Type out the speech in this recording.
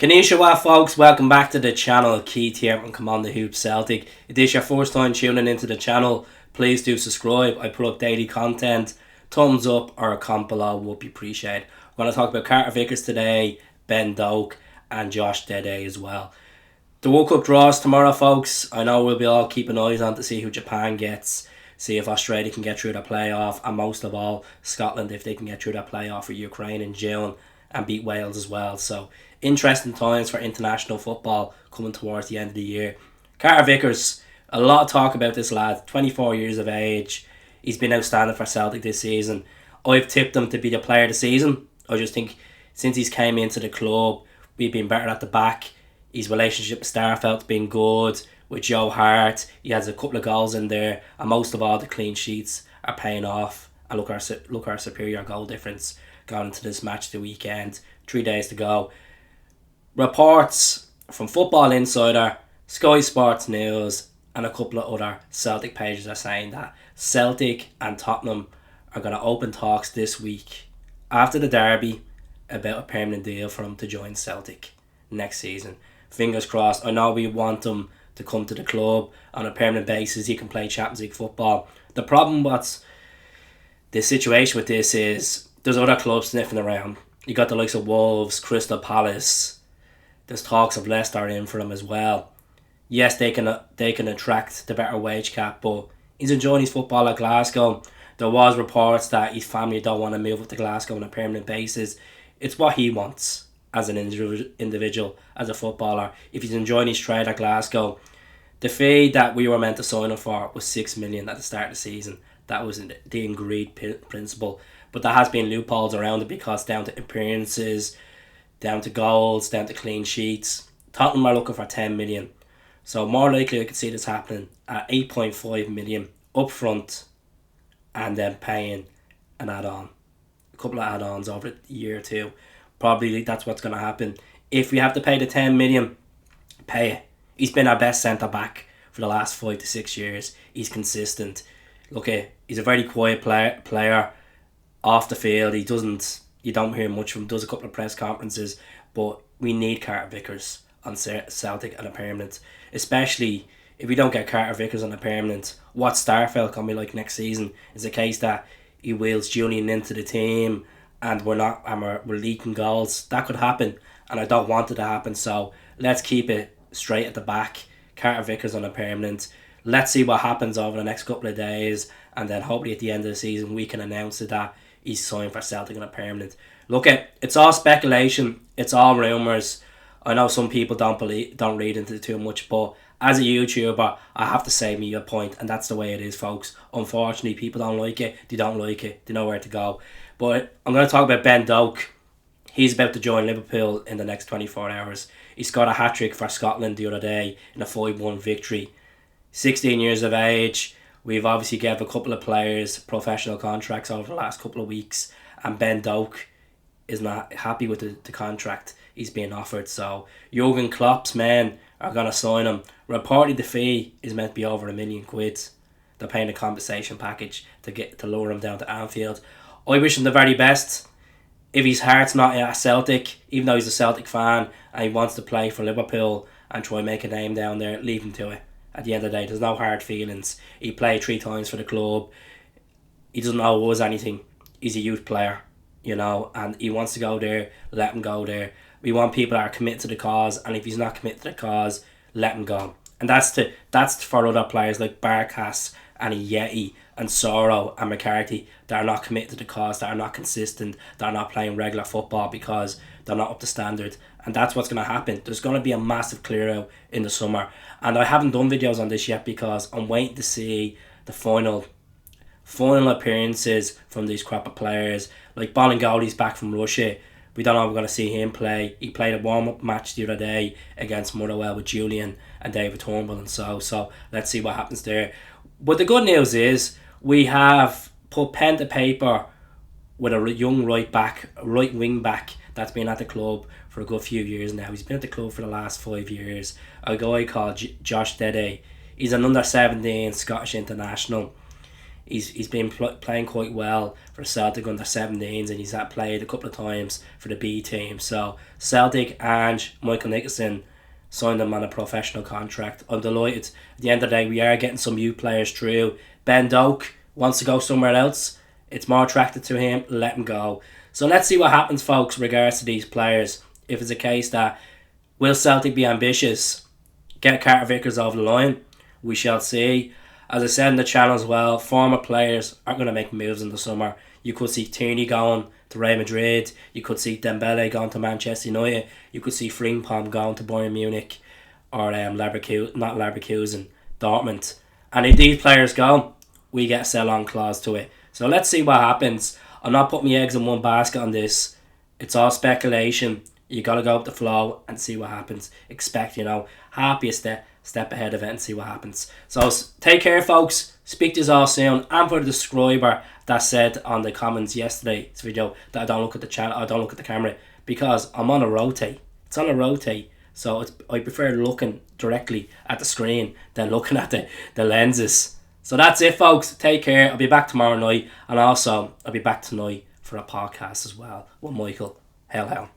Konnichiwa folks, welcome back to the channel. Keith here from Come On The Hoop Celtic. If this is your first time tuning into the channel, please do subscribe. I put up daily content. Thumbs up or a comment below would be appreciated. We're going to talk about Carter Vickers today, Ben Doak and Josh Dede as well. The World Cup draws tomorrow, folks. I know we'll be all keeping eyes on to see who Japan gets, see if Australia can get through the playoff, and most of all, Scotland if they can get through that playoff for Ukraine in June and beat Wales as well. So interesting times for international football coming towards the end of the year. Carter Vickers, a lot of talk about this lad, 24 years of age. He's been outstanding for Celtic this season. I've tipped him to be the player of the season. I just think since he's came into the club, we've been better at the back. His relationship with Starfelt's been good. With Joe Hart, he has a couple of goals in there, and most of all, the clean sheets are paying off. And look our superior goal difference going into this match the weekend. 3 days to go. Reports from Football Insider, Sky Sports News, and a couple of other Celtic pages are saying that Celtic and Tottenham are going to open talks this week after the derby about a permanent deal for him to join Celtic next season. Fingers crossed. I know we want him to come to the club on a permanent basis. He can play Champions League football. The problem with the situation with this is there's other clubs sniffing around. You got the likes of Wolves, Crystal Palace. There's talks of Leicester in for him as well. Yes, they can attract the better wage cap, but he's enjoying his football at Glasgow. There was reports that his family don't want to move up to Glasgow on a permanent basis. It's what he wants as an individual, as a footballer. If he's enjoying his trade at Glasgow, the fee that we were meant to sign him for was 6 million at the start of the season. That was the agreed principle. But there has been loopholes around it because down to appearances, down to goals, down to clean sheets. Tottenham are looking for 10 million. So more likely I could see this happening at 8.5 million up front and then paying an add-on. A couple of add-ons over the year or two. Probably that's what's going to happen. If we have to pay the 10 million, pay it. He's been our best centre-back for the last 5 to 6 years. He's consistent. Look, he's a very quiet player off the field. You don't hear much from him. Does a couple of press conferences, but we need Carter Vickers on Celtic on a permanent, especially if we don't get Carter Vickers on a permanent. What Starfelt can be like next season is a case that he wheels Julian into the team and we're leaking goals. That could happen, and I don't want it to happen. So let's keep it straight at the back. Carter Vickers on a permanent. Let's see what happens over the next couple of days, and then hopefully at the end of the season we can announce that he's signed for Celtic on a permanent. Look, it's all speculation. It's all rumours. I know some people don't read into it too much, but as a YouTuber, I have to say me a point, and that's the way it is, folks. Unfortunately, people don't like it. They don't like it. They know where to go. But I'm going to talk about Ben Doak. He's about to join Liverpool in the next 24 hours. He scored a hat-trick for Scotland the other day in a 5-1 victory. 16 years of age. We've obviously gave a couple of players professional contracts over the last couple of weeks, and Ben Doak is not happy with the contract he's being offered. So Jurgen Klopp's men are going to sign him. Reportedly the fee is meant to be over £1 million. They're paying a compensation package to lower him down to Anfield. I wish him the very best. If his heart's not at Celtic, even though he's a Celtic fan and he wants to play for Liverpool and try and make a name down there, leave him to it. At the end of the day, there's no hard feelings. He played 3 times for the club. He doesn't owe us anything. He's a youth player, and he wants to go there. Let him go there. We want people that are committed to the cause, and if he's not committed to the cause, let him go. And that's for other players like Barkas and Yeti and Soro and McCarthy that are not committed to the cause, that are not consistent, that are not playing regular football because they're not up to standard. And that's what's going to happen. There's going to be a massive clear out in the summer. And I haven't done videos on this yet because I'm waiting to see the final appearances from these crop of players. Like Bolingoli's back from Russia. We don't know if we're going to see him play. He played a warm-up match the other day against Motherwell with Julian and David Turnbull and so let's see what happens there. But the good news is we have put pen to paper with a young right wing back that's been at the club for a good few years now. He's been at the club for the last 5 years. A guy called Josh Dede. He's an under-17 Scottish international. He's been playing quite well for Celtic under 17s, and he's played a couple of times for the B team. So Celtic and Michael Nicholson signed him on a professional contract. I'm delighted. At the end of the day, we are getting some youth players through. Ben Doak wants to go somewhere else. It's more attractive to him. Let him go. So let's see what happens, folks, in regards to these players. If it's a case that will Celtic be ambitious, get Carter Vickers over the line, we shall see. As I said in the channel as well, former players aren't going to make moves in the summer. You could see Tierney going to Real Madrid. You could see Dembele going to Manchester United. You could see Frimpong going to Bayern Munich or Leverkusen, Dortmund. And if these players go, we get a sell-on clause to it. So let's see what happens. I'm not putting my eggs in one basket on this. It's all speculation. You got to go with the flow and see what happens. Expect, happy a step ahead of it and see what happens. So take care, folks. Speak to you all soon. And for the subscriber that said on the comments yesterday's video that I don't look at the channel, I don't look at the camera, because I'm on a rotate. It's on a rotate. So I prefer looking directly at the screen than looking at the lenses. So that's it, folks. Take care. I'll be back tomorrow night. And also, I'll be back tonight for a podcast as well with Michael. Hell.